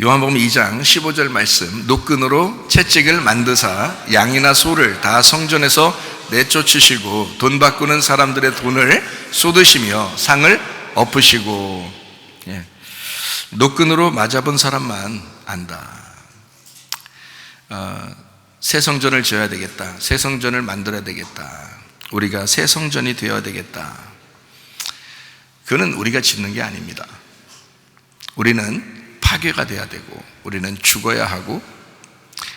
요한복음 2장 15절 말씀, 노끈으로 채찍을 만드사 양이나 소를 다 성전에서 내쫓으시고 돈 바꾸는 사람들의 돈을 쏟으시며 상을 엎으시고. 노끈으로 맞아본 사람만 안다. 새 성전을 지어야 되겠다, 새 성전을 만들어야 되겠다, 우리가 새 성전이 되어야 되겠다. 그는 우리가 짓는 게 아닙니다. 우리는 파괴가 돼야 되고, 우리는 죽어야 하고,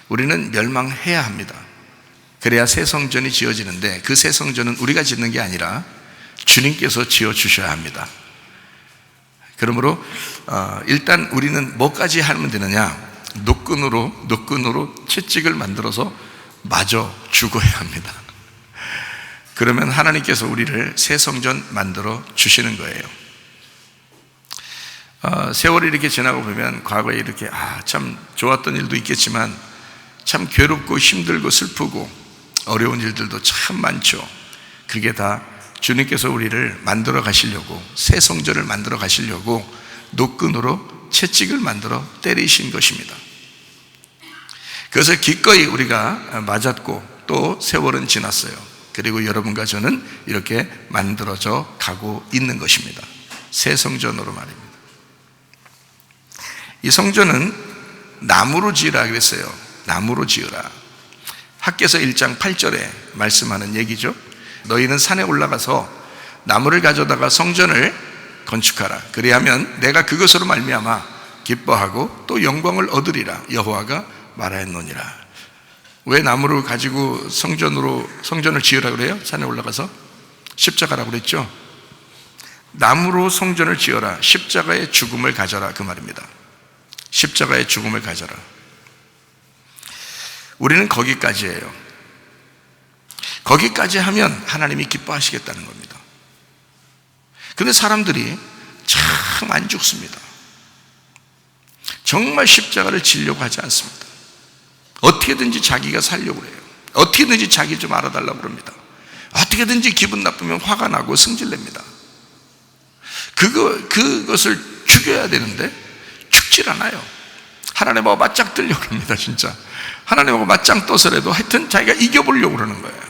우리는 멸망해야 합니다. 그래야 새 성전이 지어지는데, 그 새 성전은 우리가 짓는 게 아니라 주님께서 지어주셔야 합니다. 그러므로 일단 우리는 뭐까지 하면 되느냐? 노끈으로 채찍을 만들어서 마저 죽어야 합니다. 그러면 하나님께서 우리를 새 성전 만들어 주시는 거예요. 세월이 이렇게 지나고 보면 과거에 이렇게 참 좋았던 일도 있겠지만 참 괴롭고 힘들고 슬프고 어려운 일들도 참 많죠. 그게 다 주님께서 우리를 만들어 가시려고, 새 성전을 만들어 가시려고 노끈으로 채찍을 만들어 때리신 것입니다. 그래서 기꺼이 우리가 맞았고 또 세월은 지났어요. 그리고 여러분과 저는 이렇게 만들어져 가고 있는 것입니다. 새 성전으로 말입니다. 이 성전은 나무로 지으라 그랬어요. 나무로 지으라. 학개서 1장 8절에 말씀하는 얘기죠. 너희는 산에 올라가서 나무를 가져다가 성전을 건축하라. 그리하면 내가 그것으로 말미암아 기뻐하고 또 영광을 얻으리라. 여호와가 말하였노니라. 왜 나무를 가지고 성전을 지으라 그래요? 산에 올라가서 십자가라고 그랬죠. 나무로 성전을 지어라. 십자가의 죽음을 가져라, 그 말입니다. 십자가의 죽음을 가져라. 우리는 거기까지예요. 거기까지 하면 하나님이 기뻐하시겠다는 겁니다. 그런데 사람들이 참 안 죽습니다. 정말 십자가를 지려고 하지 않습니다. 어떻게든지 자기가 살려고 해요. 어떻게든지 자기 좀 알아달라고 그럽니다. 어떻게든지 기분 나쁘면 화가 나고 승질냅니다. 그것을 죽여야 되는데 죽질 않아요. 하나님하고 맞짱 뜨려고 합니다. 진짜 하나님하고 맞짱 떠서라도 하여튼 자기가 이겨보려고 그러는 거예요.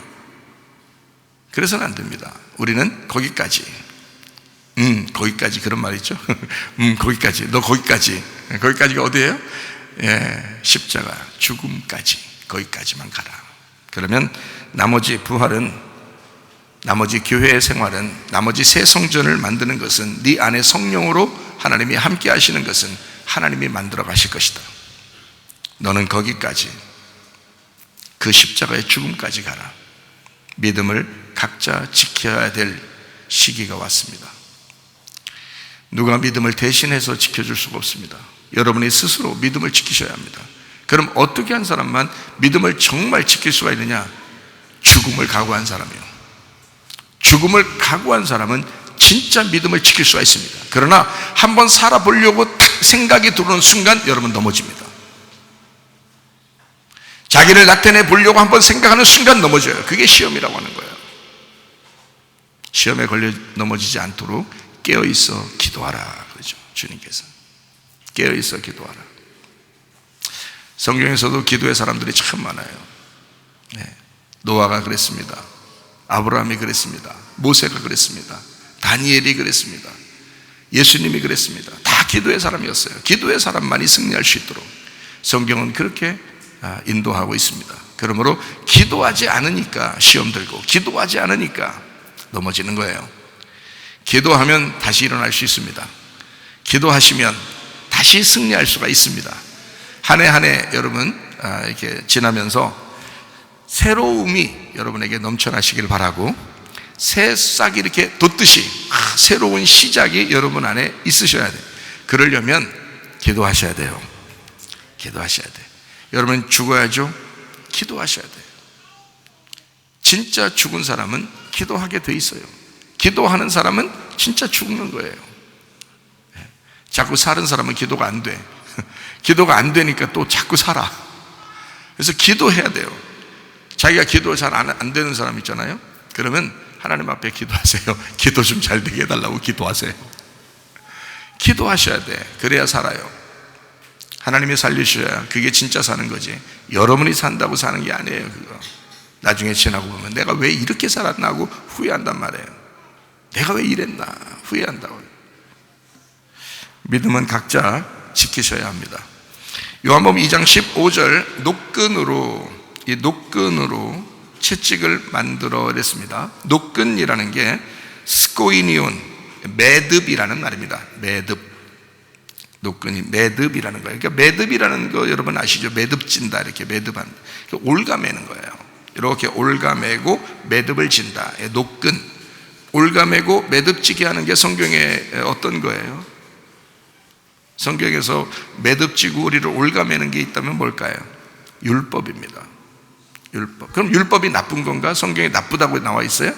그래서는 안 됩니다. 우리는 거기까지 그런 말 있죠. 거기까지, 너 거기까지가 어디예요? 십자가 죽음까지, 거기까지만 가라. 그러면 나머지 부활은, 나머지 교회의 생활은, 나머지 새 성전을 만드는 것은, 네 안에 성령으로 하나님이 함께 하시는 것은 하나님이 만들어 가실 것이다. 너는 거기까지, 그 십자가의 죽음까지 가라. 믿음을 각자 지켜야 될 시기가 왔습니다. 누가 믿음을 대신해서 지켜줄 수가 없습니다. 여러분이 스스로 믿음을 지키셔야 합니다. 그럼 어떻게 한 사람만 믿음을 정말 지킬 수가 있느냐? 죽음을 각오한 사람이요. 죽음을 각오한 사람은 진짜 믿음을 지킬 수가 있습니다. 그러나 한번 살아보려고 딱 생각이 들어오는 순간 여러분 넘어집니다. 자기를 나타내 보려고 한번 생각하는 순간 넘어져요. 그게 시험이라고 하는 거예요. 시험에 걸려 넘어지지 않도록 깨어있어 기도하라 그러죠. 주님께서 깨어있어 기도하라. 성경에서도 기도의 사람들이 참 많아요. 노아가 그랬습니다. 아브라함이 그랬습니다. 모세가 그랬습니다. 다니엘이 그랬습니다. 예수님이 그랬습니다. 다 기도의 사람이었어요. 기도의 사람만이 승리할 수 있도록 성경은 그렇게 인도하고 있습니다. 그러므로 기도하지 않으니까 시험 들고, 기도하지 않으니까 넘어지는 거예요. 기도하면 다시 일어날 수 있습니다. 기도하시면 다시 승리할 수가 있습니다. 한 해 한 해 여러분 이렇게 지나면서 새로움이 여러분에게 넘쳐나시길 바라고, 새싹이 이렇게 돋듯이 새로운 시작이 여러분 안에 있으셔야 돼요. 그러려면 기도하셔야 돼요. 기도하셔야 돼요. 여러분 죽어야죠. 기도하셔야 돼요. 진짜 죽은 사람은 기도하게 돼 있어요. 기도하는 사람은 진짜 죽는 거예요. 자꾸 사는 사람은 기도가 안 돼. 기도가 안 되니까 또 자꾸 살아. 그래서 기도해야 돼요. 자기가 기도 잘 안 되는 사람 있잖아요. 그러면 하나님 앞에 기도하세요. 기도 좀 잘 되게 해달라고 기도하세요. 기도하셔야 돼. 그래야 살아요. 하나님이 살리셔야 그게 진짜 사는 거지. 여러분이 산다고 사는 게 아니에요. 그거 나중에 지나고 보면 내가 왜 이렇게 살았나 하고 후회한단 말이에요. 내가 왜 이랬나 후회한다고. 믿음은 각자 지키셔야 합니다. 요한복음 2장 15절 녹근으로 채찍을 만들어냈습니다. 녹근이라는 게 스코이니온, 매듭이라는 말입니다. 녹근이 매듭이라는 거예요. 그러니까 매듭이라는 거 여러분 아시죠? 매듭 진다, 이렇게 매듭한, 올가매는 거예요. 이렇게 올가매고 매듭을 진다. 녹근, 올가매고 매듭지게 하는 게 성경에 어떤 거예요? 성경에서 매듭지고 우리를 올가매는 게 있다면 뭘까요? 율법입니다. 율법. 그럼 율법이 나쁜 건가? 성경에 나쁘다고 나와 있어요?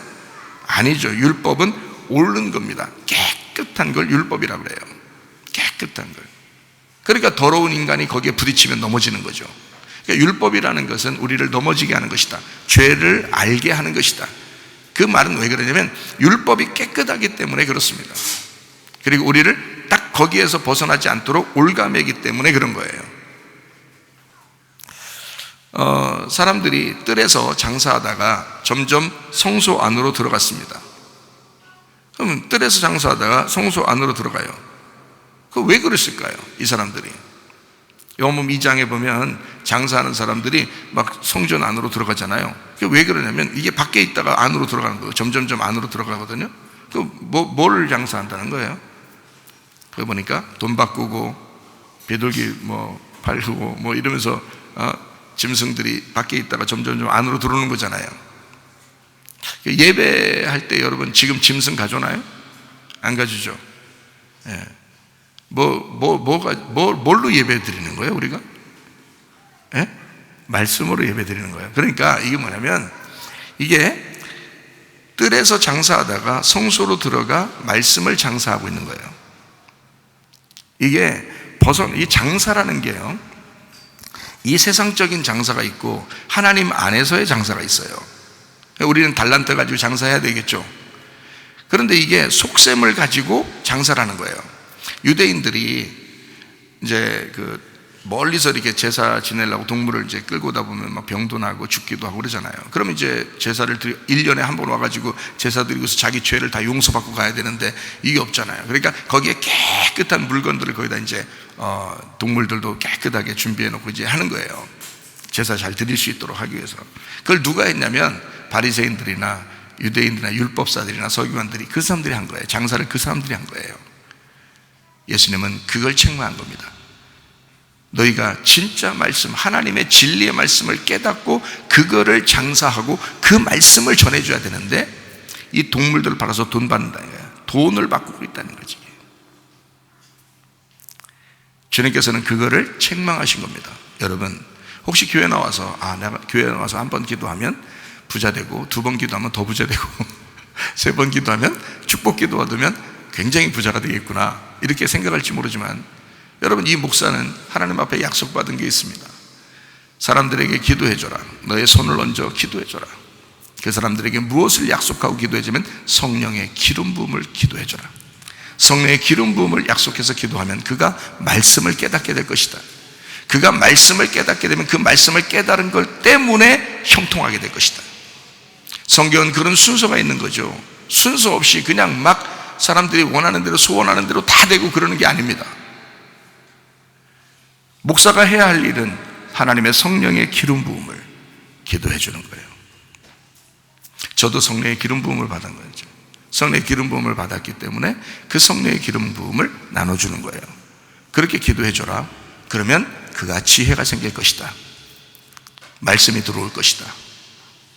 아니죠. 율법은 옳은 겁니다. 깨끗한 걸 율법이라고 그래요. 깨끗한 걸. 그러니까 더러운 인간이 거기에 부딪히면 넘어지는 거죠. 그러니까 율법이라는 것은 우리를 넘어지게 하는 것이다. 죄를 알게 하는 것이다. 그 말은 왜 그러냐면 율법이 깨끗하기 때문에 그렇습니다. 그리고 우리를 딱 거기에서 벗어나지 않도록 올가매기 때문에 그런 거예요. 사람들이 뜰에서 장사하다가 점점 성소 안으로 들어갔습니다. 그러면 뜰에서 장사하다가 성소 안으로 들어가요. 그 왜 그랬을까요? 이 사람들이. 요한복음 2장에 보면 장사하는 사람들이 막 성전 안으로 들어가잖아요. 왜 그러냐면 이게 밖에 있다가 안으로 들어가는 거예요. 점점점 안으로 들어가거든요. 뭘 장사한다는 거예요? 그 보니까 돈 바꾸고 비둘기 팔고 이러면서 짐승들이 밖에 있다가 점점점 안으로 들어오는 거잖아요. 예배할 때 여러분 지금 짐승 가져오나요? 안 가지죠. 예. 뭘로 예배 드리는 거예요, 우리가? 예? 말씀으로 예배 드리는 거예요. 그러니까 이게 뭐냐면, 이게 뜰에서 장사하다가 성소로 들어가 말씀을 장사하고 있는 거예요. 이게 이 장사라는 게요, 이 세상적인 장사가 있고 하나님 안에서의 장사가 있어요. 우리는 달란트 가지고 장사해야 되겠죠. 그런데 이게 속셈을 가지고 장사라는 거예요. 유대인들이 이제 멀리서 이렇게 제사 지내려고 동물을 이제 끌고 오다 보면 막 병도 나고 죽기도 하고 그러잖아요. 그러면 이제 제사를 1년에 한 번 와가지고 제사 드리고서 자기 죄를 다 용서받고 가야 되는데 이게 없잖아요. 그러니까 거기에 깨끗한 물건들을 거기다 이제 동물들도 깨끗하게 준비해 놓고 이제 하는 거예요. 제사 잘 드릴 수 있도록 하기 위해서. 그걸 누가 했냐면 바리새인들이나 유대인들이나 율법사들이나 서기관들이, 그 사람들이 한 거예요. 장사를 그 사람들이 한 거예요. 예수님은 그걸 책망한 겁니다. 너희가 진짜 말씀, 하나님의 진리의 말씀을 깨닫고 그거를 장사하고 그 말씀을 전해줘야 되는데 이 동물들을 팔아서 돈 받는다는 거야. 돈을 바꾸고 있다는 거지. 주님께서는 그거를 책망하신 겁니다. 여러분, 혹시 교회 나와서 내가 교회 나와서 한 번 기도하면 부자 되고, 두 번 기도하면 더 부자 되고, 세 번 기도하면 축복 기도 받으면 굉장히 부자가 되겠구나, 이렇게 생각할지 모르지만, 여러분, 이 목사는 하나님 앞에 약속받은 게 있습니다. 사람들에게 기도해줘라. 너의 손을 얹어 기도해줘라. 그 사람들에게 무엇을 약속하고 기도해주면 성령의 기름 부음을 기도해줘라. 성령의 기름 부음을 약속해서 기도하면 그가 말씀을 깨닫게 될 것이다. 그가 말씀을 깨닫게 되면 그 말씀을 깨달은 것 때문에 형통하게 될 것이다. 성경은 그런 순서가 있는 거죠. 순서 없이 그냥 막 사람들이 원하는 대로, 소원하는 대로 다 되고 그러는 게 아닙니다. 목사가 해야 할 일은 하나님의 성령의 기름 부음을 기도해 주는 거예요. 저도 성령의 기름 부음을 받은 거죠. 성령의 기름 부음을 받았기 때문에 그 성령의 기름 부음을 나눠주는 거예요. 그렇게 기도해 줘라. 그러면 그가 지혜가 생길 것이다. 말씀이 들어올 것이다.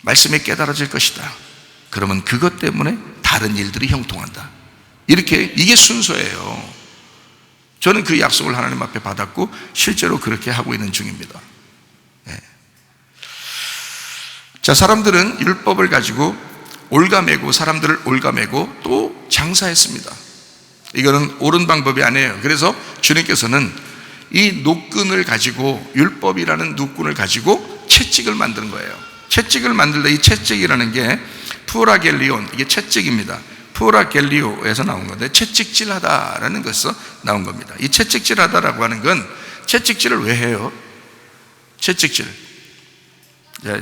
말씀이 깨달아질 것이다. 그러면 그것 때문에 다른 일들이 형통한다. 이게 순서예요. 저는 그 약속을 하나님 앞에 받았고 실제로 그렇게 하고 있는 중입니다. 네. 자, 사람들은 율법을 가지고 올가매고, 사람들을 올가매고 또 장사했습니다. 이거는 옳은 방법이 아니에요. 그래서 주님께서는 이 노끈을 가지고, 율법이라는 노끈을 가지고 채찍을 만드는 거예요. 채찍을 만들다, 이 채찍이라는 게 푸라겔리온, 이게 채찍입니다. 푸라겔리오에서 나온 건데 채찍질하다라는 것에서 나온 겁니다. 이 채찍질하다라고 하는 건 채찍질을 왜 해요? 채찍질.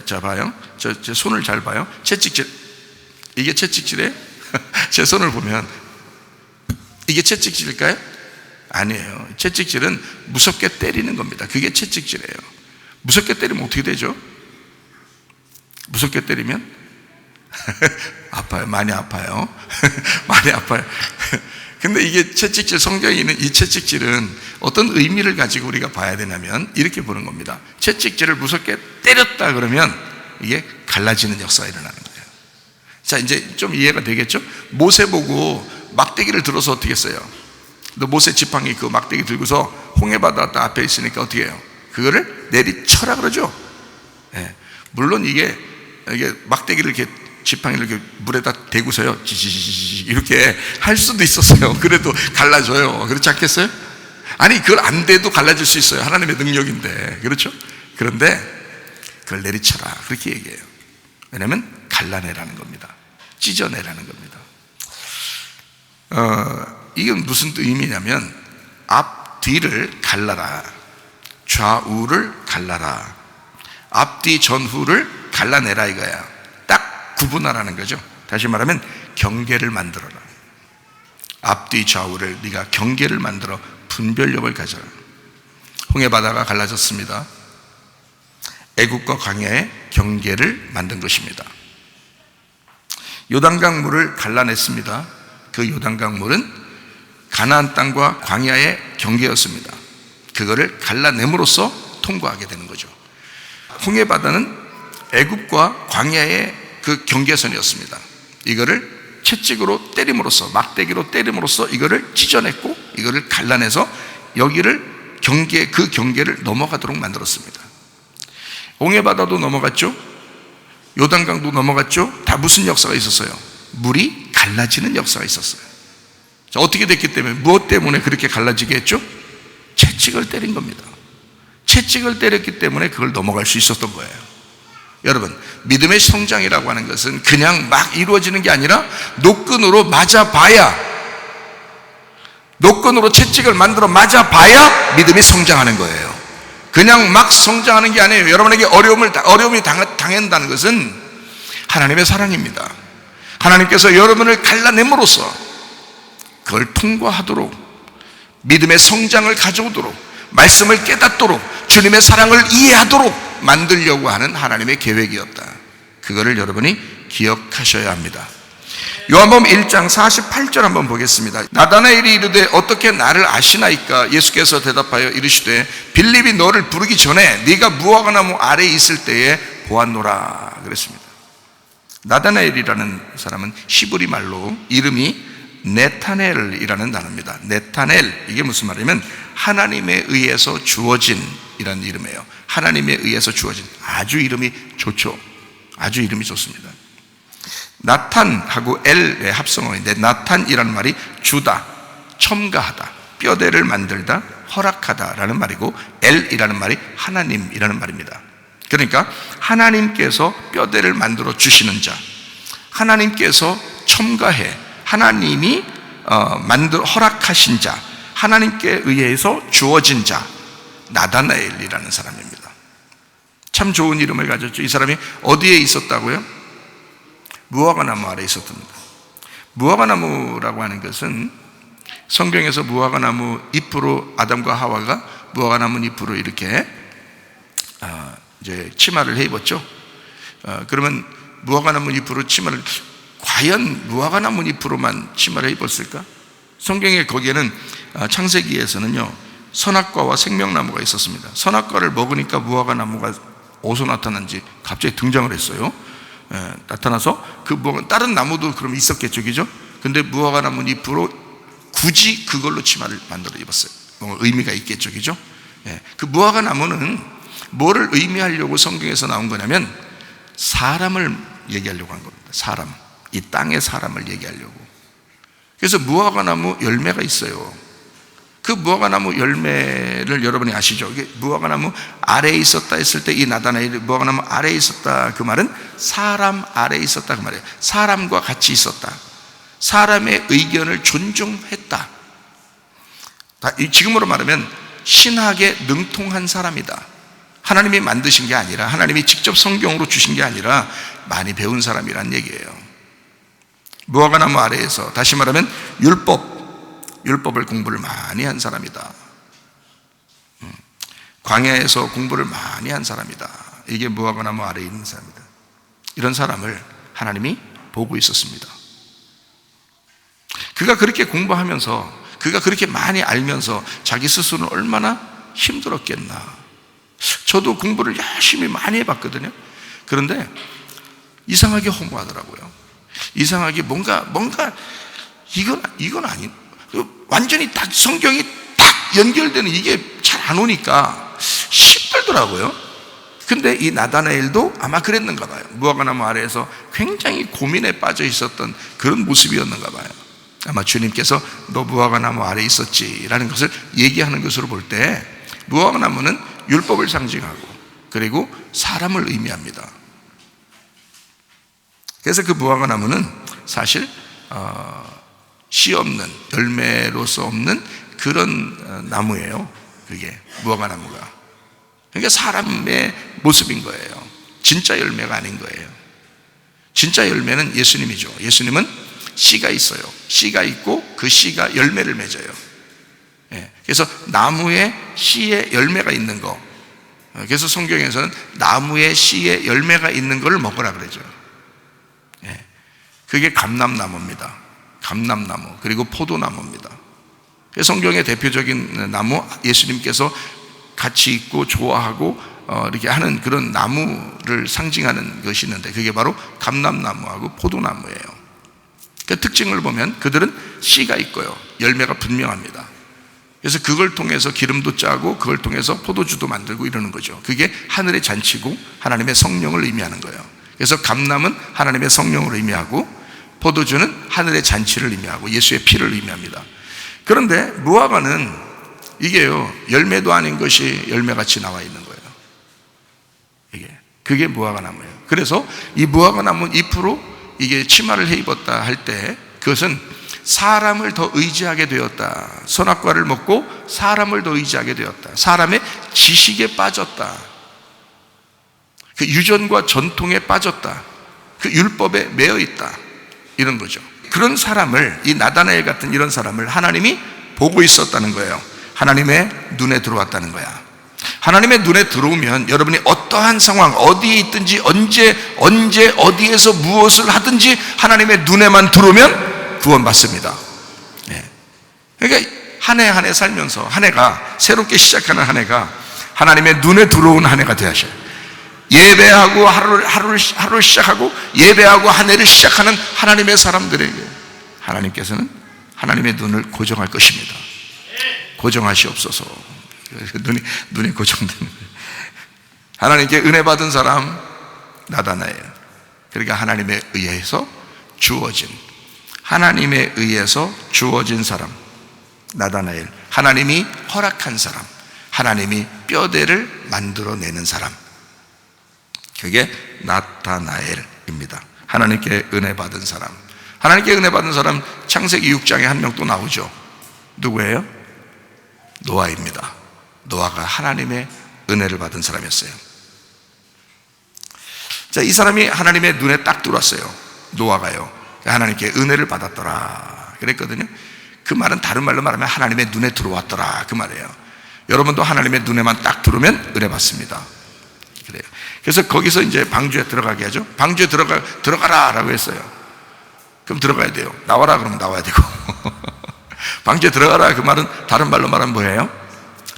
자, 봐요. 제 손을 잘 봐요. 채찍질. 이게 채찍질이에요? 제 손을 보면 이게 채찍질일까요? 아니에요. 채찍질은 무섭게 때리는 겁니다. 그게 채찍질이에요. 무섭게 때리면 어떻게 되죠? 무섭게 때리면 아파요. 많이 아파요. 많이 아파요. 근데 이게 채찍질, 성경에 있는 이 채찍질은 어떤 의미를 가지고 우리가 봐야 되냐면 이렇게 보는 겁니다. 채찍질을 무섭게 때렸다 그러면 이게 갈라지는 역사가 일어나는 거예요. 자, 이제 좀 이해가 되겠죠? 모세 보고 막대기를 들어서 어떻게 했어요? 너 모세 지팡이 그 막대기 들고서 홍해바다 앞에 있으니까 어떻게 해요? 그거를 내리쳐라 그러죠? 예. 물론 이게 막대기를 이렇게 지팡이를 이렇게 물에다 대고서요 지지지지 이렇게 할 수도 있었어요. 그래도 갈라져요. 그렇지 않겠어요? 아니 그걸 안 돼도 갈라질 수 있어요. 하나님의 능력인데. 그렇죠? 그런데 그걸 내리쳐라 그렇게 얘기해요. 왜냐하면 갈라내라는 겁니다. 찢어내라는 겁니다. 이건 무슨 의미냐면 앞뒤를 갈라라, 좌우를 갈라라, 앞뒤 전후를 갈라내라 이거야. 딱 구분하라는 거죠. 다시 말하면 경계를 만들어라. 앞뒤 좌우를 네가 경계를 만들어 분별력을 가져라. 홍해바다가 갈라졌습니다. 애국과 광야의 경계를 만든 것입니다. 요단강 물을 갈라냈습니다. 그 요단강 물은 가나안 땅과 광야의 경계였습니다. 그거를 갈라냄으로써 통과하게 되는 거죠. 홍해바다는 애국과 광야의 그 경계선이었습니다. 이거를 채찍으로 때림으로써, 막대기로 때림으로써 이거를 찢어냈고 이거를 갈라내서 여기를 그 경계를 넘어가도록 만들었습니다. 홍해바다도 넘어갔죠. 요단강도 넘어갔죠. 다 무슨 역사가 있었어요? 물이 갈라지는 역사가 있었어요. 자, 어떻게 됐기 때문에, 무엇 때문에 그렇게 갈라지게 했죠? 채찍을 때린 겁니다. 채찍을 때렸기 때문에 그걸 넘어갈 수 있었던 거예요. 여러분, 믿음의 성장이라고 하는 것은 그냥 막 이루어지는 게 아니라 노끈으로 맞아봐야, 노끈으로 채찍을 만들어 맞아봐야 믿음이 성장하는 거예요. 그냥 막 성장하는 게 아니에요. 여러분에게 어려움이 당한다는 것은 하나님의 사랑입니다. 하나님께서 여러분을 갈라냄으로써 그걸 통과하도록, 믿음의 성장을 가져오도록, 말씀을 깨닫도록, 주님의 사랑을 이해하도록 만들려고 하는 하나님의 계획이었다. 그거를 여러분이 기억하셔야 합니다. 요한복음 1장 48절 한번 보겠습니다. 나다나엘이 이르되 어떻게 나를 아시나이까? 예수께서 대답하여 이르시되 빌립이 너를 부르기 전에 네가 무화과나무 아래에 있을 때에 보았노라 그랬습니다. 나다나엘이라는 사람은 히브리 말로 이름이 네타넬이라는 단어입니다. 네타넬, 이게 무슨 말이냐면 하나님에 의해서 주어진 이라는 이름이에요. 하나님에 의해서 주어진. 아주 이름이 좋죠. 아주 이름이 좋습니다. 나탄하고 엘의 합성어인데, 나탄이라는 말이 주다, 첨가하다, 뼈대를 만들다, 허락하다라는 말이고, 엘이라는 말이 하나님이라는 말입니다. 그러니까 하나님께서 뼈대를 만들어 주시는 자, 하나님께서 첨가해, 하나님이 허락하신 자, 하나님께 의해서 주어진 자, 나다나엘이라는 사람입니다. 참 좋은 이름을 가졌죠. 이 사람이 어디에 있었다고요? 무화과나무 아래에 있었답니다. 무화과나무라고 하는 것은 성경에서 무화과나무 잎으로 아담과 하와가 무화과나무 잎으로 이렇게 이제 치마를 해 입었죠. 그러면 무화과나무 잎으로 치마를, 과연 무화과나무 잎으로만 치마를 해 입었을까? 성경에 거기에는 창세기에서는요, 선악과와 생명나무가 있었습니다. 선악과를 먹으니까 무화과나무가 어디서 나타난지 갑자기 등장을 했어요. 나타나서 그 다른 나무도 그럼 있었겠죠, 그죠? 근데 무화과나무 잎으로 굳이 그걸로 치마를 만들어 입었어요. 뭔가 의미가 있겠죠, 그죠? 그 무화과나무는 뭐를 의미하려고 성경에서 나온 거냐면 사람을 얘기하려고 한 겁니다. 사람, 이 땅의 사람을 얘기하려고. 그래서 무화과나무 열매가 있어요. 그 무화과나무 열매를 여러분이 아시죠? 이게 무화과나무 아래에 있었다 했을 때, 이 나다나엘이 무화과나무 아래에 있었다, 그 말은 사람 아래에 있었다 그 말이에요. 사람과 같이 있었다, 사람의 의견을 존중했다. 지금으로 말하면 신학에 능통한 사람이다. 하나님이 만드신 게 아니라, 하나님이 직접 성경으로 주신 게 아니라 많이 배운 사람이란 얘기예요. 무화과나무 아래에서, 다시 말하면 율법을 공부를 많이 한 사람이다. 광야에서 공부를 많이 한 사람이다. 이게 무화과나무 아래에 있는 사람이다. 이런 사람을 하나님이 보고 있었습니다. 그가 그렇게 공부하면서, 그가 그렇게 많이 알면서 자기 스스로는 얼마나 힘들었겠나. 저도 공부를 열심히 많이 해봤거든요. 그런데 이상하게 허무하더라고요. 이상하게 뭔가 이건 아닌, 완전히 딱 성경이 딱 연결되는 이게 잘 안 오니까 힘들더라고요. 근데 이 나다나엘도 아마 그랬는가 봐요. 무화과나무 아래에서 굉장히 고민에 빠져 있었던 그런 모습이었는가 봐요. 아마 주님께서 너 무화과나무 아래에 있었지 라는 것을 얘기하는 것으로 볼 때, 무화과나무는 율법을 상징하고 그리고 사람을 의미합니다. 그래서 그 무화과나무는 사실 씨 없는, 열매로서 없는 그런 나무예요. 그게 무화과나무가. 그러니까 사람의 모습인 거예요. 진짜 열매가 아닌 거예요. 진짜 열매는 예수님이죠. 예수님은 씨가 있어요. 씨가 있고 그 씨가 열매를 맺어요. 그래서 나무에 씨에 열매가 있는 거, 그래서 성경에서는 나무에 씨에 열매가 있는 걸 먹으라 그러죠. 그게 감람나무입니다. 감람나무, 그리고 포도나무입니다. 성경의 대표적인 나무, 예수님께서 같이 있고 좋아하고 이렇게 하는 그런 나무를 상징하는 것이 있는데, 그게 바로 감람나무하고 포도나무예요. 그 특징을 보면 그들은 씨가 있고요, 열매가 분명합니다. 그래서 그걸 통해서 기름도 짜고 그걸 통해서 포도주도 만들고 이러는 거죠. 그게 하늘의 잔치고 하나님의 성령을 의미하는 거예요. 그래서 감람은 하나님의 성령을 의미하고, 포도주는 하늘의 잔치를 의미하고 예수의 피를 의미합니다. 그런데 무화과는 이게요, 열매도 아닌 것이 열매같이 나와 있는 거예요. 그게 무화과나무예요. 그래서 이 무화과나무 잎으로 이게 치마를 해 입었다 할 때, 그것은 사람을 더 의지하게 되었다. 선악과를 먹고 사람을 더 의지하게 되었다. 사람의 지식에 빠졌다. 그 유전과 전통에 빠졌다. 그 율법에 매여 있다. 이런 거죠. 그런 사람을, 이 나다나엘 같은 이런 사람을 하나님이 보고 있었다는 거예요. 하나님의 눈에 들어왔다는 거야. 하나님의 눈에 들어오면 여러분이 어떠한 상황, 어디에 있든지 언제 어디에서 무엇을 하든지 하나님의 눈에만 들어오면 구원받습니다. 그러니까 한 해 한 해 살면서, 한 해가, 새롭게 시작하는 한 해가 하나님의 눈에 들어온 한 해가 되어야 하셔요. 예배하고 하루를 시작하고 예배하고 한 해를 시작하는 하나님의 사람들에게 하나님께서는 하나님의 눈을 고정할 것입니다. 고정하시옵소서. 눈이 고정되는 거예요. 하나님께 은혜 받은 사람 나다나엘, 그러니까 하나님에 의해서 주어진 사람 나다나엘, 하나님이 허락한 사람, 하나님이 뼈대를 만들어내는 사람, 그게 나타나엘입니다. 하나님께 은혜 받은 사람. 하나님께 은혜 받은 사람, 창세기 6장에 한 명 또 나오죠. 누구예요? 노아입니다. 노아가 하나님의 은혜를 받은 사람이었어요. 자, 이 사람이 하나님의 눈에 딱 들어왔어요. 노아가요. 하나님께 은혜를 받았더라 그랬거든요. 그 말은 다른 말로 말하면 하나님의 눈에 들어왔더라 그 말이에요. 여러분도 하나님의 눈에만 딱 들어오면 은혜 받습니다. 그래요. 그래서 거기서 이제 방주에 들어가게 하죠. 방주에 들어가라 라고 했어요. 그럼 들어가야 돼요. 나와라 그러면 나와야 되고 방주에 들어가라 그 말은 다른 말로 말하면 뭐예요?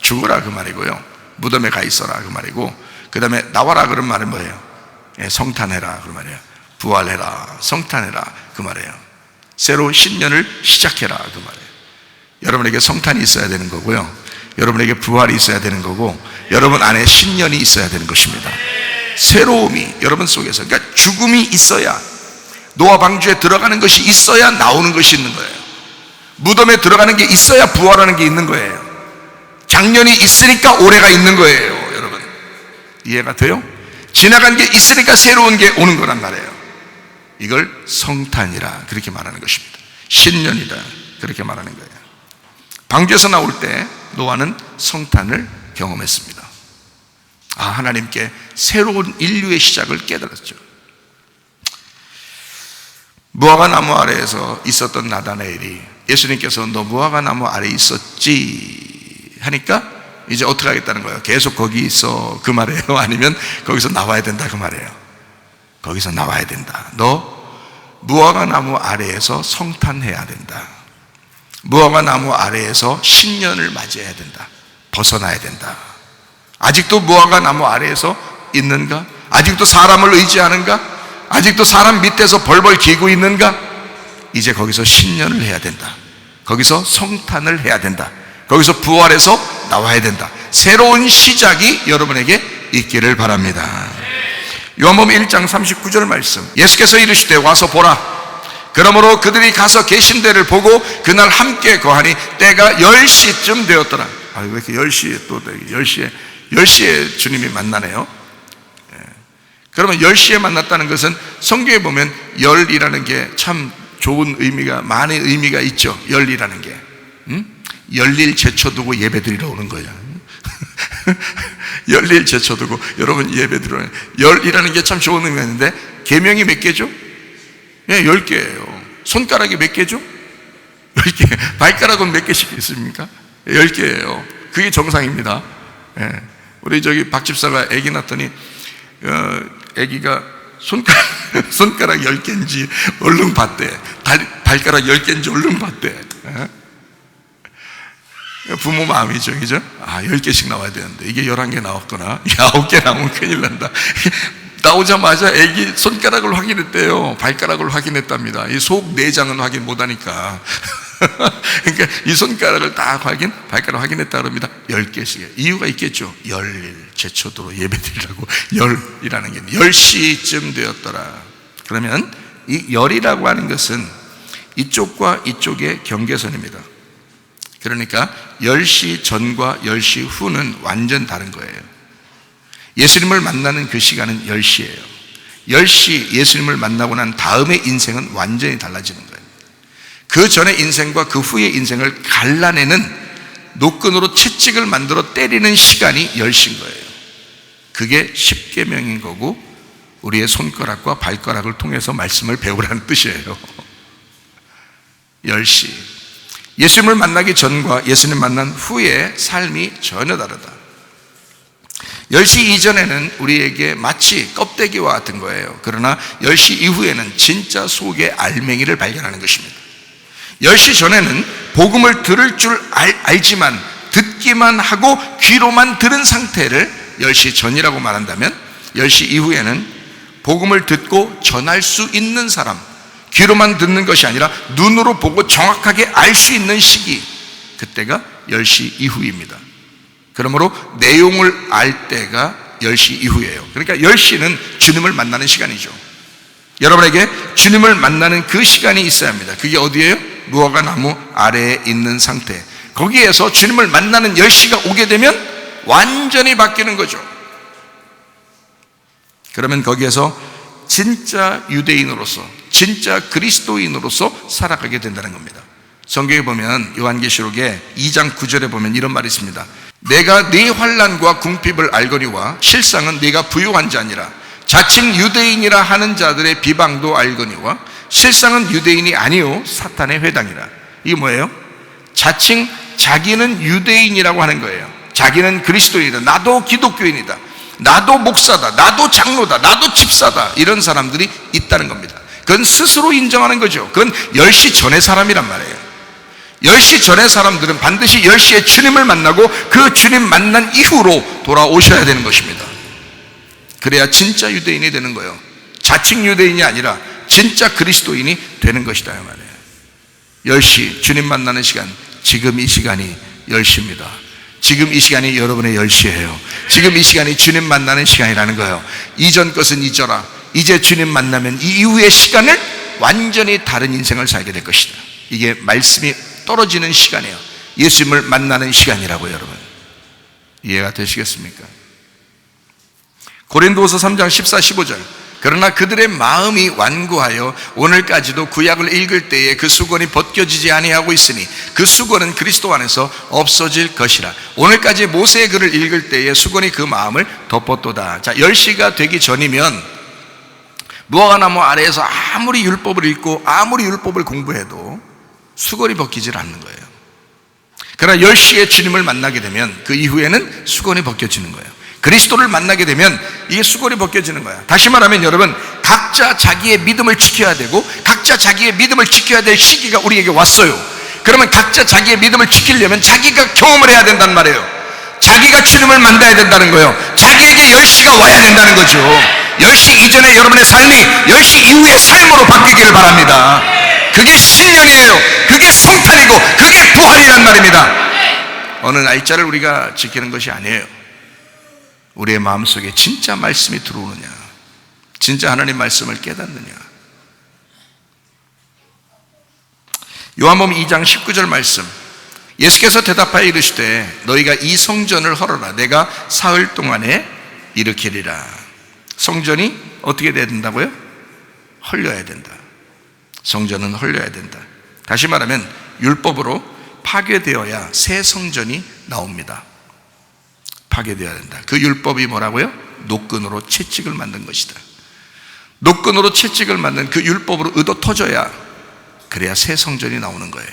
죽어라 그 말이고요, 무덤에 가 있어라 그 말이고, 그 다음에 나와라 그런 말은 뭐예요? 성탄해라 그 말이에요. 부활해라, 성탄해라 그 말이에요. 새로 신년을 시작해라 그 말이에요. 여러분에게 성탄이 있어야 되는 거고요, 여러분에게 부활이 있어야 되는 거고, 여러분 안에 신년이 있어야 되는 것입니다. 새로움이 여러분 속에서, 그러니까 죽음이 있어야, 노아 방주에 들어가는 것이 있어야 나오는 것이 있는 거예요. 무덤에 들어가는 게 있어야 부활하는 게 있는 거예요. 작년이 있으니까 올해가 있는 거예요. 여러분 이해가 돼요? 지나간 게 있으니까 새로운 게 오는 거란 말이에요. 이걸 성탄이라 그렇게 말하는 것입니다. 신년이다 그렇게 말하는 거예요. 방주에서 나올 때 노아는 성탄을 경험했습니다. 하나님께 새로운 인류의 시작을 깨달았죠. 무화과 나무 아래에서 있었던 나다나엘이 예수님께서 너 무화과 나무 아래에 있었지 하니까 이제 어떻게 하겠다는 거예요? 계속 거기 있어 그 말이에요? 아니면 거기서 나와야 된다 그 말이에요? 거기서 나와야 된다. 너 무화과 나무 아래에서 성탄해야 된다. 무화과 나무 아래에서 신년을 맞이해야 된다. 벗어나야 된다. 아직도 무화과 나무 아래에서 있는가? 아직도 사람을 의지하는가? 아직도 사람 밑에서 벌벌 기고 있는가? 이제 거기서 신년을 해야 된다. 거기서 성탄을 해야 된다. 거기서 부활해서 나와야 된다. 새로운 시작이 여러분에게 있기를 바랍니다. 요한복음 1장 39절 말씀, 예수께서 이르시되 와서 보라. 그러므로 그들이 가서 계신 데를 보고 그날 함께 거하니 때가 10시쯤 되었더라. 왜 이렇게 10시에 또 10시에 주님이 만나네요. 그러면 10시에 만났다는 것은 성경에 보면 열이라는 게 참 좋은 의미가, 많은 의미가 있죠. 열이라는 게 열일 제쳐두고 예배드리러 오는 거예요. 열일 제쳐두고 여러분 예배드리러 오는, 열이라는 게 참 좋은 의미가 있는데 계명이 몇 개죠? 10개예요. 손가락이 몇 개죠? 10개. 발가락은 몇 개씩 있습니까? 10개예요. 그게 정상입니다. 우리 저기 박 집사가 아기 낳았더니 아기가 손가락 10개인지 얼른 봤대. 발가락 10개인지 얼른 봤대. 부모 마음이죠, 그죠? 10개씩 나와야 되는데 이게 11개 나왔거나 9개 나오면 큰일 난다. 나오자마자 아기 손가락을 확인했대요. 발가락을 확인했답니다. 이 속 내장은 확인 못하니까. 그러니까 이 손가락을 딱 발가락 확인했다 그럽니다. 10개씩. 이유가 있겠죠. 열일 제초도로 예배드리라고. 열이라는 게 10시쯤 되었더라. 그러면 이 열이라고 하는 것은 이쪽과 이쪽의 경계선입니다. 그러니까 10시 전과 10시 후는 완전 다른 거예요. 예수님을 만나는 그 시간은 10시예요. 10시 예수님을 만나고 난 다음의 인생은 완전히 달라지는 거예요. 그 전의 인생과 그 후의 인생을 갈라내는 노끈으로 채찍을 만들어 때리는 시간이 10시인 거예요. 그게 십계명인 거고 우리의 손가락과 발가락을 통해서 말씀을 배우라는 뜻이에요. 10시. 예수님을 만나기 전과 예수님 만난 후의 삶이 전혀 다르다. 10시 이전에는 우리에게 마치 껍데기와 같은 거예요. 그러나 10시 이후에는 진짜 속의 알맹이를 발견하는 것입니다. 10시 전에는 복음을 들을 줄 알지만 듣기만 하고 귀로만 들은 상태를 10시 전이라고 말한다면 10시 이후에는 복음을 듣고 전할 수 있는 사람, 귀로만 듣는 것이 아니라 눈으로 보고 정확하게 알 수 있는 시기, 그때가 10시 이후입니다. 그러므로 내용을 알 때가 10시 이후예요. 그러니까 10시는 주님을 만나는 시간이죠. 여러분에게 주님을 만나는 그 시간이 있어야 합니다. 그게 어디예요? 무화과 나무 아래에 있는 상태. 거기에서 주님을 만나는 10시가 오게 되면 완전히 바뀌는 거죠. 그러면 거기에서 진짜 유대인으로서, 진짜 그리스도인으로서 살아가게 된다는 겁니다. 성경에 보면 요한계시록에 2장 9절에 보면 이런 말이 있습니다. 내가 네 환난과 궁핍을 알거니와 실상은 네가 부유한 자니라. 자칭 유대인이라 하는 자들의 비방도 알거니와 실상은 유대인이 아니요 사탄의 회당이라. 이게 뭐예요? 자칭 자기는 유대인이라고 하는 거예요. 자기는 그리스도인이다. 나도 기독교인이다. 나도 목사다. 나도 장로다. 나도 집사다. 이런 사람들이 있다는 겁니다. 그건 스스로 인정하는 거죠. 그건 10시 전의 사람이란 말이에요. 10시 전의 사람들은 반드시 10시에 주님을 만나고 그 주님 만난 이후로 돌아오셔야 되는 것입니다. 그래야 진짜 유대인이 되는 거예요. 자칭 유대인이 아니라 진짜 그리스도인이 되는 것이다 이 말이에요. 10시 주님 만나는 시간, 지금 이 시간이 10시입니다. 지금 이 시간이 여러분의 10시예요. 지금 이 시간이 주님 만나는 시간이라는 거예요. 이전 것은 잊어라. 이제 주님 만나면 이 이후의 시간을 완전히 다른 인생을 살게 될 것이다. 이게 말씀이 떨어지는 시간이에요. 예수님을 만나는 시간이라고요. 여러분 이해가 되시겠습니까? 고린도후서 3장 14, 15절 그러나 그들의 마음이 완고하여 오늘까지도 구약을 읽을 때에 그 수건이 벗겨지지 아니하고 있으니 그 수건은 그리스도 안에서 없어질 것이라. 오늘까지 모세의 글을 읽을 때에 수건이 그 마음을 덮었도다. 자, 10시가 되기 전이면 무화과나무 아래에서 아무리 율법을 읽고 아무리 율법을 공부해도 수건이 벗기질 않는 거예요. 그러나 10시에 주님을 만나게 되면 그 이후에는 수건이 벗겨지는 거예요. 그리스도를 만나게 되면 이게 수건이 벗겨지는 거야. 다시 말하면 여러분, 각자 자기의 믿음을 지켜야 되고 각자 자기의 믿음을 지켜야 될 시기가 우리에게 왔어요. 그러면 각자 자기의 믿음을 지키려면 자기가 경험을 해야 된단 말이에요. 자기가 주님을 만나야 된다는 거예요. 자기에게 10시가 와야 된다는 거죠. 10시 이전에 여러분의 삶이 10시 이후의 삶으로 바뀌기를 바랍니다. 그게 신령이에요. 그게 성탄이고 그게 부활이란 말입니다. 어느 날짜를 우리가 지키는 것이 아니에요. 우리의 마음속에 진짜 말씀이 들어오느냐, 진짜 하나님 말씀을 깨닫느냐. 요한복음 2장 19절 말씀, 예수께서 대답하여 이르시되 너희가 이 성전을 헐어라. 내가 사흘 동안에 일으키리라. 성전이 어떻게 돼야 된다고요? 헐려야 된다. 성전은 헐려야 된다. 다시 말하면 율법으로 파괴되어야 새 성전이 나옵니다. 파괴되어야 된다. 그 율법이 뭐라고요? 노끈으로 채찍을 만든 것이다. 노끈으로 채찍을 만든 그 율법으로 의도 터져야, 그래야 새 성전이 나오는 거예요.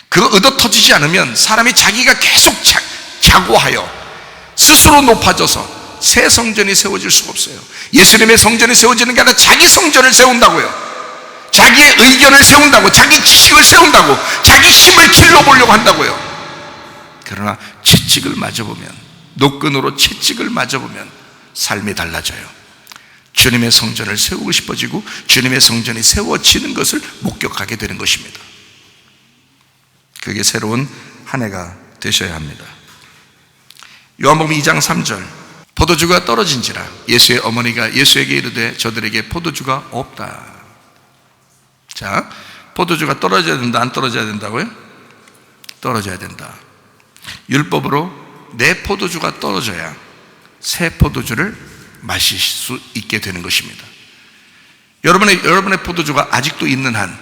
그 의도 터지지 않으면 사람이 자기가 계속 자고하여 스스로 높아져서 새 성전이 세워질 수가 없어요. 예수님의 성전이 세워지는 게 아니라 자기 성전을 세운다고요. 자기의 의견을 세운다고, 자기 지식을 세운다고, 자기 힘을 길러보려고 한다고요. 그러나 채찍을 맞아보면, 노끈으로 채찍을 맞아보면 삶이 달라져요. 주님의 성전을 세우고 싶어지고 주님의 성전이 세워지는 것을 목격하게 되는 것입니다. 그게 새로운 한 해가 되셔야 합니다. 요한복음 2장 3절, 포도주가 떨어진지라 예수의 어머니가 예수에게 이르되 저들에게 포도주가 없다. 자, 포도주가 떨어져야 된다, 안 떨어져야 된다고요? 떨어져야 된다. 율법으로 내 포도주가 떨어져야 새 포도주를 마실 수 있게 되는 것입니다. 여러분의 포도주가 아직도 있는 한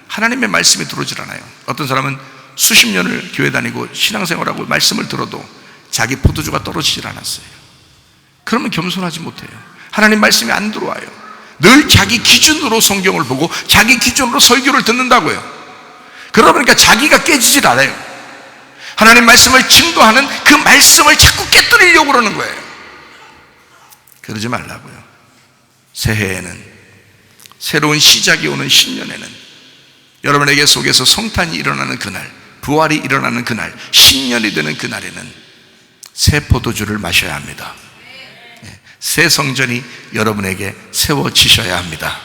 하나님의 말씀이 들어오질 않아요. 어떤 사람은 수십 년을 교회 다니고 신앙생활하고 말씀을 들어도 자기 포도주가 떨어지질 않았어요. 그러면 겸손하지 못해요. 하나님 말씀이 안 들어와요. 늘 자기 기준으로 성경을 보고 자기 기준으로 설교를 듣는다고요. 그러다 보니까 자기가 깨지질 않아요. 하나님 말씀을 증거하는 그 말씀을 자꾸 깨뜨리려고 그러는 거예요. 그러지 말라고요. 새해에는, 새로운 시작이 오는 신년에는 여러분에게 속에서 성탄이 일어나는 그날, 부활이 일어나는 그날, 신년이 되는 그날에는 새 포도주를 마셔야 합니다. 새 성전이 여러분에게 세워지셔야 합니다.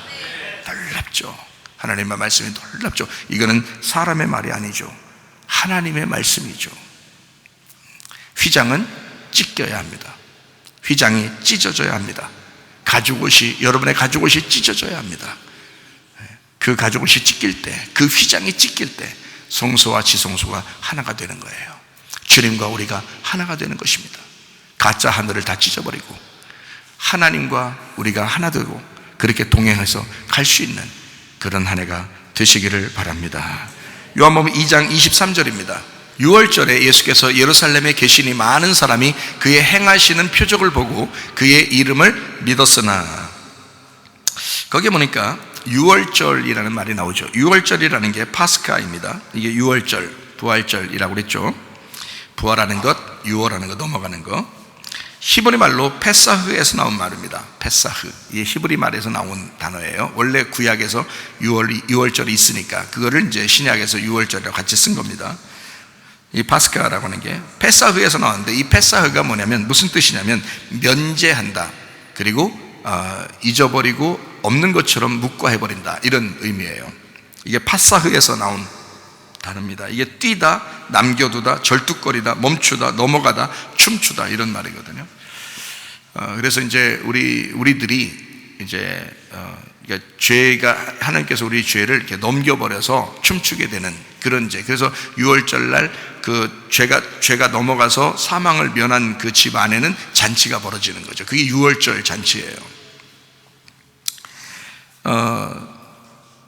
놀랍죠? 하나님의 말씀이 놀랍죠? 이거는 사람의 말이 아니죠. 하나님의 말씀이죠. 휘장은 찢겨야 합니다. 휘장이 찢어져야 합니다. 가죽옷이, 여러분의 가죽옷이 찢어져야 합니다. 그 가죽옷이 찢길 때, 그 휘장이 찢길 때 성소와 지성소가 하나가 되는 거예요. 주님과 우리가 하나가 되는 것입니다. 가짜 하늘을 다 찢어버리고 하나님과 우리가 하나 되고 그렇게 동행해서 갈 수 있는 그런 한 해가 되시기를 바랍니다. 요한복음 2장 23절입니다. 6월절에 예수께서 예루살렘에 계시니 많은 사람이 그의 행하시는 표적을 보고 그의 이름을 믿었으나, 거기에 보니까 6월절이라는 말이 나오죠. 6월절이라는 게 파스카입니다. 이게 6월절, 부활절이라고 그랬죠. 부활하는 것, 6월하는 것, 넘어가는 것. 히브리 말로 페사흐에서 나온 말입니다. 페사흐, 이게 히브리 말에서 나온 단어예요. 원래 구약에서 6월절이 있으니까 그거를 이제 신약에서 6월절이라고 같이 쓴 겁니다. 이 파스카라고 하는 게 페사흐에서 나왔는데, 이 페사흐가 뭐냐면 무슨 뜻이냐면 면제한다, 그리고 잊어버리고 없는 것처럼 묵과해버린다, 이런 의미예요. 이게 파사흐에서 나온 단어입니다. 이게 뛰다, 남겨두다, 절뚝거리다, 멈추다, 넘어가다, 춤추다, 이런 말이거든요. 그래서 이제 우리들이 이제 죄가, 하나님께서 우리 죄를 이렇게 넘겨버려서 춤추게 되는 그런 제, 그래서 6월절 날 그 죄가 넘어가서 사망을 면한 그 집 안에는 잔치가 벌어지는 거죠. 그게 6월절 잔치예요.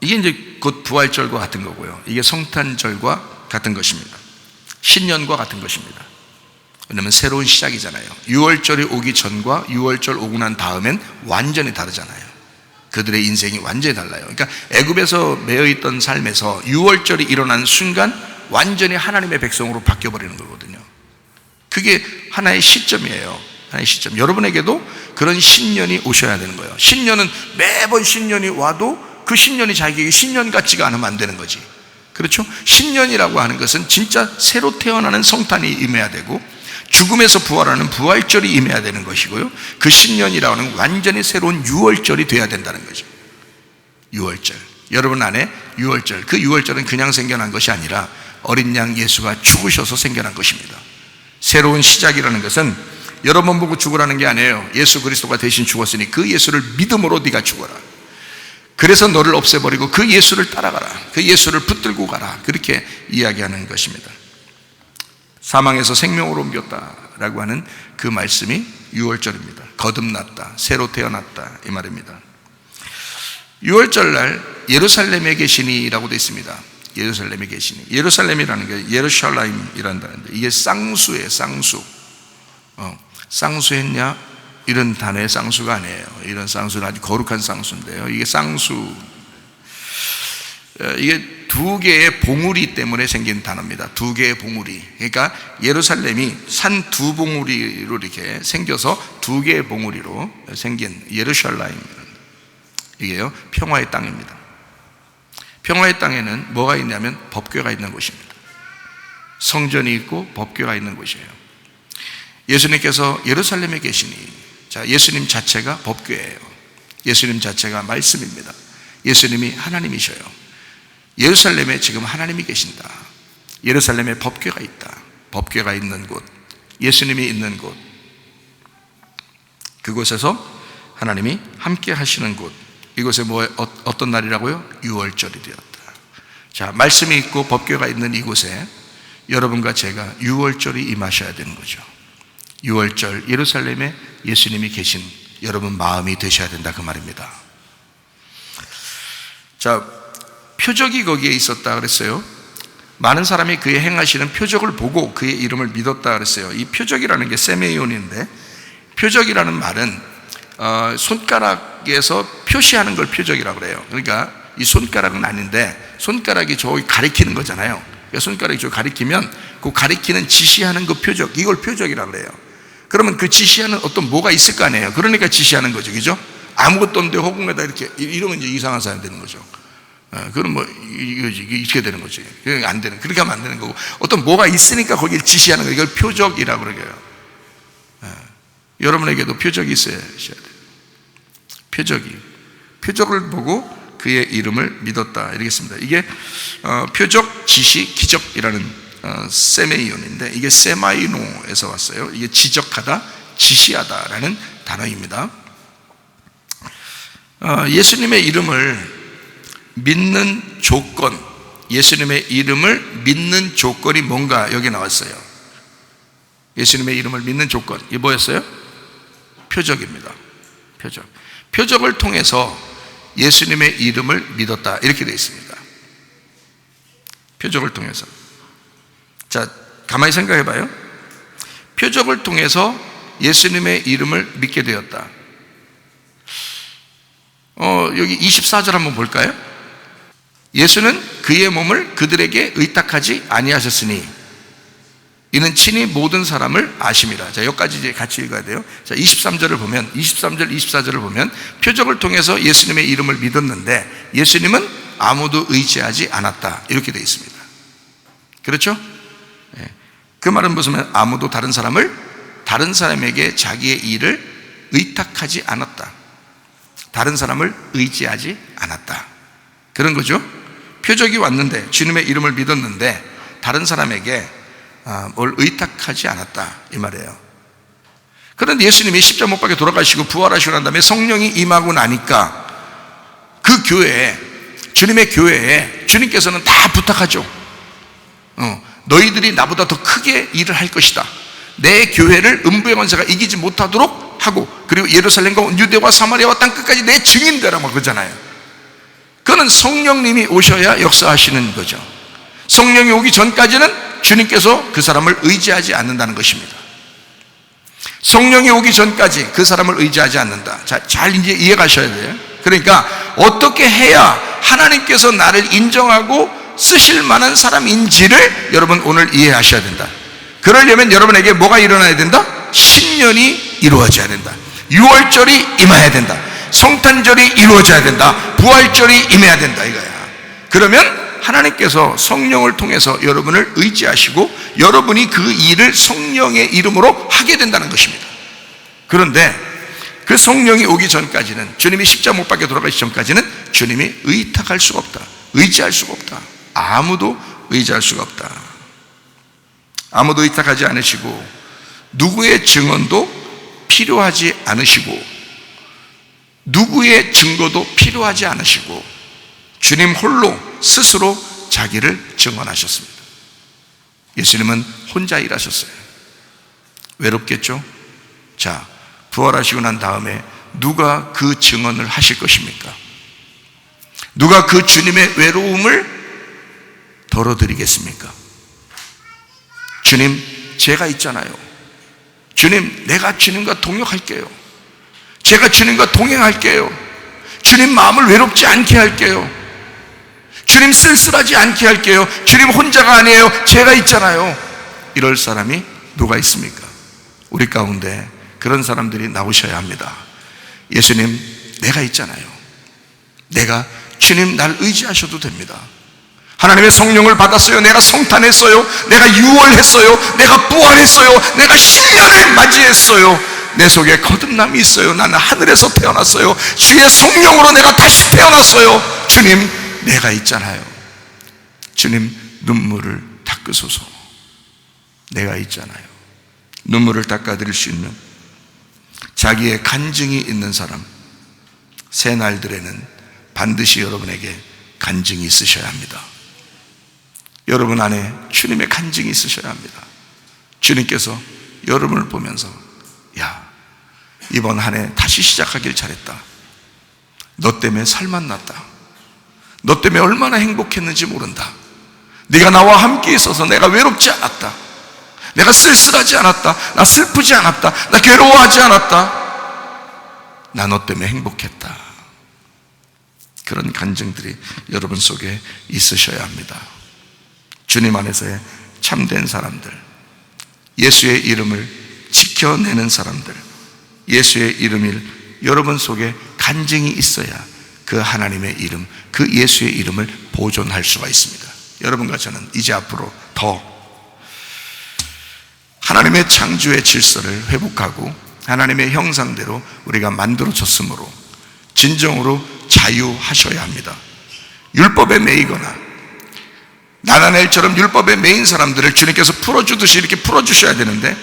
이게 이제 곧 부활절과 같은 거고요. 이게 성탄절과 같은 것입니다. 신년과 같은 것입니다. 왜냐하면 새로운 시작이잖아요. 6월절이 오기 전과 6월절 오고 난 다음엔 완전히 다르잖아요. 그들의 인생이 완전히 달라요. 그러니까 애굽에서 매여있던 삶에서 6월절이 일어난 순간 완전히 하나님의 백성으로 바뀌어버리는 거거든요. 그게 하나의 시점이에요. 하나의 시점. 여러분에게도 그런 신년이 오셔야 되는 거예요. 신년은 매번 신년이 와도 그 신년이 자기에게 신년 같지가 않으면 안 되는 거지. 그렇죠? 신년이라고 하는 것은 진짜 새로 태어나는 성탄이 임해야 되고, 죽음에서 부활하는 부활절이 임해야 되는 것이고요, 그 신년이라고 하는 완전히 새로운 6월절이 돼야 된다는 거죠. 6월절. 여러분 안에 6월절, 그 6월절은 그냥 생겨난 것이 아니라 어린 양 예수가 죽으셔서 생겨난 것입니다. 새로운 시작이라는 것은 여러 번 보고 죽으라는 게 아니에요. 예수 그리스도가 대신 죽었으니 그 예수를 믿음으로 네가 죽어라. 그래서 너를 없애버리고 그 예수를 따라가라. 그 예수를 붙들고 가라. 그렇게 이야기하는 것입니다. 사망에서 생명으로 옮겼다라고 하는 그 말씀이 6월절입니다. 거듭났다, 새로 태어났다, 이 말입니다. 6월절 날 예루살렘에 계시니라고 되어 있습니다. 예루살렘에 계시니. 예루살렘이라는 게 예루샬라임이란다는데, 이게 쌍수예요. 쌍수. 쌍수했냐? 이런 단어의 쌍수가 아니에요. 이런 쌍수는 아주 거룩한 쌍수인데요, 이게 쌍수, 이게 두 개의 봉우리 때문에 생긴 단어입니다. 두 개의 봉우리. 그러니까 예루살렘이 산 두 봉우리로 이렇게 생겨서 두 개의 봉우리로 생긴 예루샬라임, 이게요 평화의 땅입니다. 평화의 땅에는 뭐가 있냐면 법궤가 있는 곳입니다. 성전이 있고 법궤가 있는 곳이에요. 예수님께서 예루살렘에 계시니, 자, 예수님 자체가 법궤예요. 예수님 자체가 말씀입니다. 예수님이 하나님이셔요. 예루살렘에 지금 하나님이 계신다. 예루살렘에 법궤가 있다. 법궤가 있는 곳, 예수님이 있는 곳, 그곳에서 하나님이 함께 하시는 곳, 이곳에 어떤 날이라고요? 6월절이 되었다. 자, 말씀이 있고 법궤가 있는 이곳에 여러분과 제가 6월절이 임하셔야 되는 거죠. 6월절 예루살렘에 예수님이 계신 여러분 마음이 되셔야 된다, 그 말입니다. 자, 표적이 거기에 있었다 그랬어요. 많은 사람이 그의 행하시는 표적을 보고 그의 이름을 믿었다 그랬어요. 이 표적이라는 게 세메이온인데, 표적이라는 말은 손가락에서 표시하는 걸 표적이라고 그래요. 그러니까 이 손가락은 아닌데 손가락이 저기 가리키는 거잖아요. 그러니까 손가락이 저기 가리키면 그 가리키는 지시하는 그 표적, 이걸 표적이라고 그래요. 그러면 그 지시하는 어떤 뭐가 있을 거 아니에요. 그러니까 지시하는 거죠, 그죠? 아무것도 없는데 허공에다 이렇게 이러면 이제 이상한 사람이 되는 거죠. 그럼 뭐 이렇게 되는 거지. 안 되는, 그렇게 하면 안 되는 거고, 어떤 뭐가 있으니까 거기를 지시하는 거예요. 이걸 표적이라고 그래요. 여러분에게도 표적이 있어야 돼요. 표적을 보고 그의 이름을 믿었다, 이러겠습니다. 이게 표적, 지시, 기적이라는 세메이온인데, 이게 세마이노에서 왔어요. 이게 지적하다, 지시하다라는 단어입니다. 예수님의 이름을 믿는 조건, 예수님의 이름을 믿는 조건이 뭔가 여기 나왔어요. 예수님의 이름을 믿는 조건, 이게 뭐였어요? 표적입니다. 표적을 통해서 예수님의 이름을 믿었다, 이렇게 되어 있습니다. 표적을 통해서. 자, 가만히 생각해 봐요. 표적을 통해서 예수님의 이름을 믿게 되었다. 여기 24절 한번 볼까요? 예수는 그의 몸을 그들에게 의탁하지 아니하셨으니 이는 친히 모든 사람을 아심이라. 자, 여기까지 이제 같이 읽어야 돼요. 자, 23절을 보면, 23절, 24절을 보면 표적을 통해서 예수님의 이름을 믿었는데 예수님은 아무도 의지하지 않았다, 이렇게 되어 있습니다. 그렇죠? 그 말은 무슨, 아무도 다른 사람에게 자기의 일을 의탁하지 않았다. 다른 사람을 의지하지 않았다, 그런 거죠. 표적이 왔는데, 주님의 이름을 믿었는데 다른 사람에게 뭘 의탁하지 않았다, 이 말이에요. 그런데 예수님이 십자가 못 박혀 돌아가시고 부활하시고 난 다음에 성령이 임하고 나니까 그 교회에, 주님의 교회에 주님께서는 다 부탁하죠. 너희들이 나보다 더 크게 일을 할 것이다. 내 교회를 음부의 권세가 이기지 못하도록 하고, 그리고 예루살렘과 유대와 사마리아와 땅끝까지 내 증인 되라, 막 그러잖아요. 그는 성령님이 오셔야 역사하시는 거죠. 성령이 오기 전까지는 주님께서 그 사람을 의지하지 않는다는 것입니다. 성령이 오기 전까지 그 사람을 의지하지 않는다. 잘 이제 이해 가셔야 돼요. 그러니까 어떻게 해야 하나님께서 나를 인정하고 쓰실 만한 사람인지를 여러분 오늘 이해하셔야 된다. 그러려면 여러분에게 뭐가 일어나야 된다? 신년이 이루어져야 된다. 유월절이 임해야 된다. 성탄절이 이루어져야 된다. 부활절이 임해야 된다 이거야. 그러면 하나님께서 성령을 통해서 여러분을 의지하시고 여러분이 그 일을 성령의 이름으로 하게 된다는 것입니다. 그런데 그 성령이 오기 전까지는, 주님이 십자가 못 박혀 돌아가시기 전까지는 주님이 의탁할 수가 없다. 의지할 수가 없다. 아무도 의지할 수가 없다. 아무도 의탁하지 않으시고 누구의 증언도 필요하지 않으시고 누구의 증거도 필요하지 않으시고 주님 홀로 스스로 자기를 증언하셨습니다. 예수님은 혼자 일하셨어요. 외롭겠죠? 자, 부활하시고 난 다음에 누가 그 증언을 하실 것입니까? 누가 그 주님의 외로움을 덜어드리겠습니까? 주님, 제가 있잖아요. 주님, 내가 주님과 동역할게요. 제가 주님과 동행할게요. 주님 마음을 외롭지 않게 할게요. 주님 쓸쓸하지 않게 할게요. 주님 혼자가 아니에요. 제가 있잖아요. 이럴 사람이 누가 있습니까? 우리 가운데 그런 사람들이 나오셔야 합니다. 예수님, 내가 있잖아요. 주님 날 의지하셔도 됩니다. 하나님의 성령을 받았어요. 내가 성탄했어요. 내가 유월했어요. 내가 부활했어요. 내가 신년을 맞이했어요. 내 속에 거듭남이 있어요. 나는 하늘에서 태어났어요. 주의 성령으로 내가 다시 태어났어요. 주님, 내가 있잖아요. 주님, 눈물을 닦으소서. 내가 있잖아요. 눈물을 닦아드릴 수 있는 자기의 간증이 있는 사람, 새날들에는 반드시 여러분에게 간증이 있으셔야 합니다. 여러분 안에 주님의 간증이 있으셔야 합니다. 주님께서 여러분을 보면서, 야, 이번 한 해 다시 시작하길 잘했다. 너 때문에 살만 났다. 너 때문에 얼마나 행복했는지 모른다. 네가 나와 함께 있어서 내가 외롭지 않았다. 내가 쓸쓸하지 않았다. 나 슬프지 않았다. 나 괴로워하지 않았다. 나 너 때문에 행복했다. 그런 간증들이 여러분 속에 있으셔야 합니다. 주님 안에서의 참된 사람들, 예수의 이름을 지켜내는 사람들, 예수의 이름을 여러분 속에 간증이 있어야 그 하나님의 이름, 그 예수의 이름을 보존할 수가 있습니다. 여러분과 저는 이제 앞으로 더 하나님의 창조의 질서를 회복하고 하나님의 형상대로 우리가 만들어졌으므로 진정으로 자유하셔야 합니다. 율법에 매이거나 나다나엘처럼 율법에 매인 사람들을 주님께서 풀어주듯이 이렇게 풀어주셔야 되는데,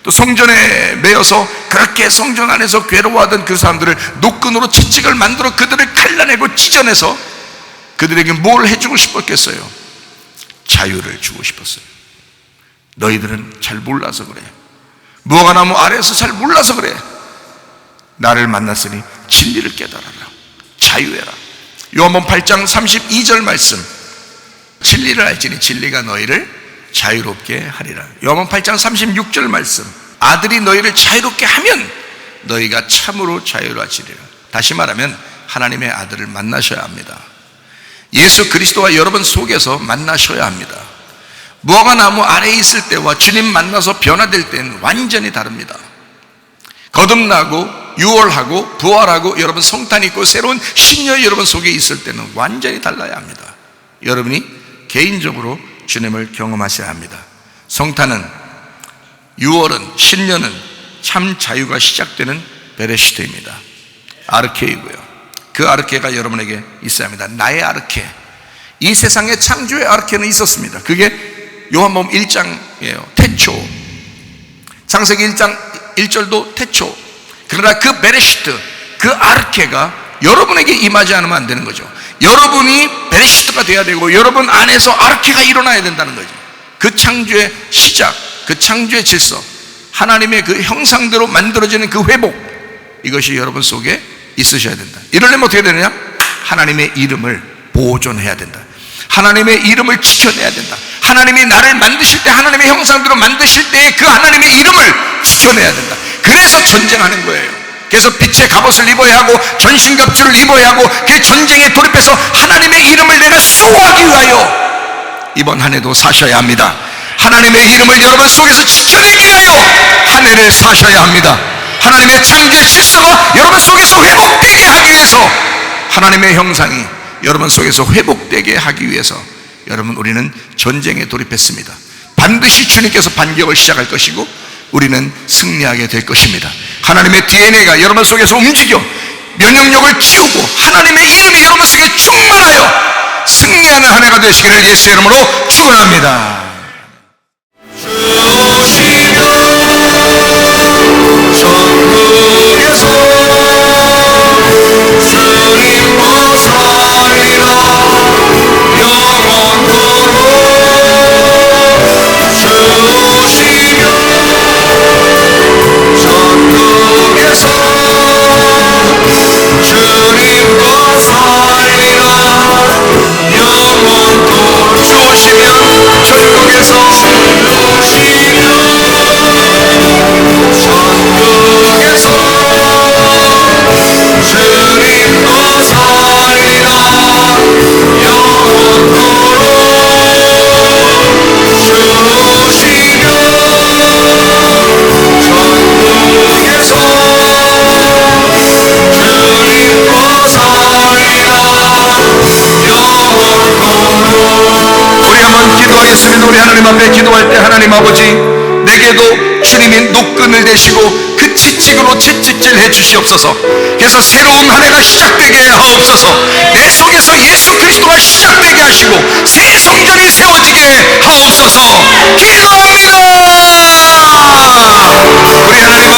또 성전에 매여서 그렇게 성전 안에서 괴로워하던 그 사람들을 노끈으로 채찍을 만들어 그들을 갈라내고 찢어내서 그들에게 뭘 해주고 싶었겠어요? 자유를 주고 싶었어요. 너희들은 잘 몰라서 그래. 무화과나무 아래에서 잘 몰라서 그래. 나를 만났으니 진리를 깨달아라. 자유해라. 요한복음 8장 32절 말씀, 진리를 알지니 진리가 너희를 자유롭게 하리라. 요한복음 8장 36절 말씀, 아들이 너희를 자유롭게 하면 너희가 참으로 자유로워지리라. 다시 말하면 하나님의 아들을 만나셔야 합니다. 예수 그리스도와 여러분 속에서 만나셔야 합니다. 무화과나무 아래에 있을 때와 주님 만나서 변화될 때는 완전히 다릅니다. 거듭나고 유월하고 부활하고 여러분 성탄이 있고 새로운 신년이 여러분 속에 있을 때는 완전히 달라야 합니다. 여러분이 개인적으로 주님을 경험하셔야 합니다. 성탄은, 유월은, 신년은 참 자유가 시작되는 베레시트입니다. 아르케이고요. 그 아르케가 여러분에게 있어야 합니다. 나의 아르케. 이 세상의 창조의 아르케는 있었습니다. 그게 요한복음 1장이에요. 태초. 창세기 1장 1절도 태초. 그러나 그 베레시트, 그 아르케가 여러분에게 임하지 않으면 안 되는 거죠. 여러분이 베레시트가 돼야 되고 여러분 안에서 아르케가 일어나야 된다는 거죠. 그 창조의 시작, 그 창조의 질서, 하나님의 그 형상대로 만들어지는 그 회복, 이것이 여러분 속에 있으셔야 된다. 이러려면 어떻게 되느냐? 하나님의 이름을 보존해야 된다. 하나님의 이름을 지켜내야 된다. 하나님이 나를 만드실 때, 하나님의 형상대로 만드실 때 그 하나님의 이름을 지켜내야 된다. 그래서 전쟁하는 거예요. 그래서 빛의 갑옷을 입어야 하고 전신갑주를 입어야 하고 그 전쟁에 돌입해서 하나님의 이름을 내가 수호하기 위하여 이번 한 해도 사셔야 합니다. 하나님의 이름을 여러분 속에서 지켜내기 위하여 한 해를 사셔야 합니다. 하나님의 창조의 질서가 여러분 속에서 회복되게 하기 위해서, 하나님의 형상이 여러분 속에서 회복되게 하기 위해서 여러분 우리는 전쟁에 돌입했습니다. 반드시 주님께서 반격을 시작할 것이고 우리는 승리하게 될 것입니다. 하나님의 DNA가 여러분 속에서 움직여 면역력을 키우고 하나님의 이름이 여러분 속에 충만하여 승리하는 한 해가 되시기를 예수의 이름으로 축원합니다. 우리 하나님 앞에 기도할 때, 하나님 아버지, 내게도 주님이 노끈을 대시고 그 채찍으로 채찍질해 주시옵소서. 그래서 새로운 한 해가 시작되게 하옵소서. 내 속에서 예수 그리스도가 시작되게 하시고 새 성전이 세워지게 하옵소서. 기도합니다. 우리 하나님